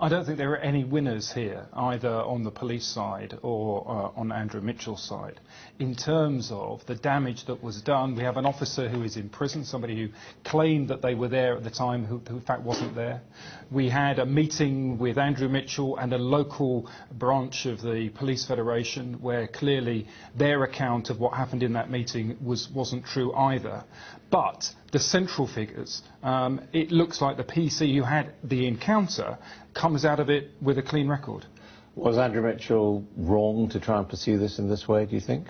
I don't think there are any winners here, either on the police side or on Andrew Mitchell's side. In terms of the damage that was done, we have an officer who is in prison, somebody who claimed that they were there at the time, who in fact wasn't there. We had a meeting with Andrew Mitchell and a local branch of the Police Federation where clearly their account of what happened in that meeting wasn't true either. But the central figures, it looks like the PC who had the encounter comes out of it with a clean record. Was Andrew Mitchell wrong to try and pursue this in this way, do you think?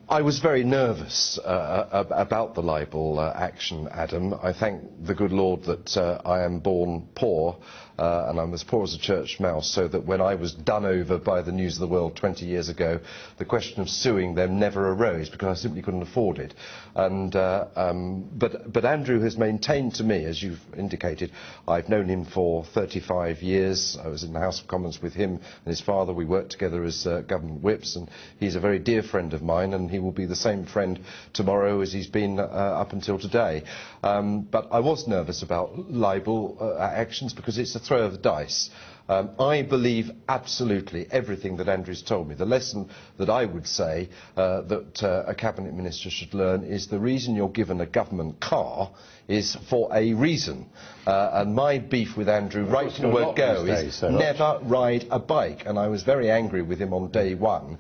I was very nervous about the libel action, Adam. I thank the good Lord that I am born poor, and I'm as poor as a church mouse, so that when I was done over by the News of the World 20 years ago, the question of suing them never arose, because I simply couldn't afford it. And, but Andrew has maintained to me, as you've indicated, I've known him for 35 years. I was in the House of Commons with him and his father. We worked together as government whips, and he's a very dear friend of mine, and he will be the same friend tomorrow as he's been up until today. But I was nervous about libel actions because it's a throw of the dice. I believe absolutely everything that Andrew's told me. The lesson that I would say that a cabinet minister should learn is the reason you're given a government car is for a reason. And my beef with Andrew right from the word go is never ride a bike. And I was very angry with him on day one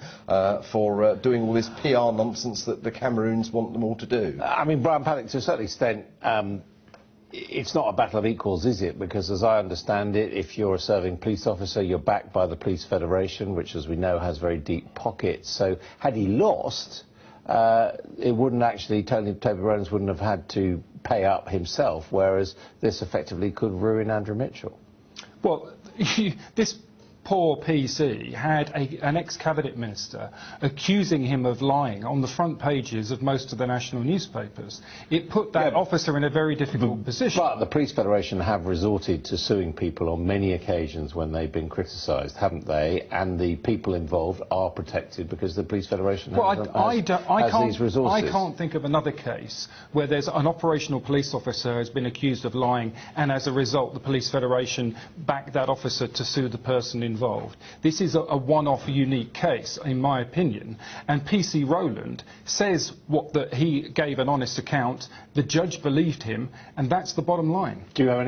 for doing all this PR nonsense that the Cameroons want them all to do. I mean, Brian Paddick, to a certain extent, it's not a battle of equals, is it? Because as I understand it, if you're a serving police officer, you're backed by the Police Federation, which, as we know, has very deep pockets. So had he lost, it wouldn't actually, Toby Rowlands wouldn't have had to pay up himself, whereas this effectively could ruin Andrew Mitchell. Well, this poor PC had an ex-cabinet minister accusing him of lying on the front pages of most of the national newspapers. It put that officer in a very difficult position. But the Police Federation have resorted to suing people on many occasions when they've been criticised, haven't they? And the people involved are protected because the Police Federation has these resources. I can't think of another case where there's an operational police officer who has been accused of lying, and as a result the Police Federation backed that officer to sue the person involved. This is a one-off unique case, in my opinion, and PC Rowland says that he gave an honest account, the judge believed him, and that's the bottom line. Do you have any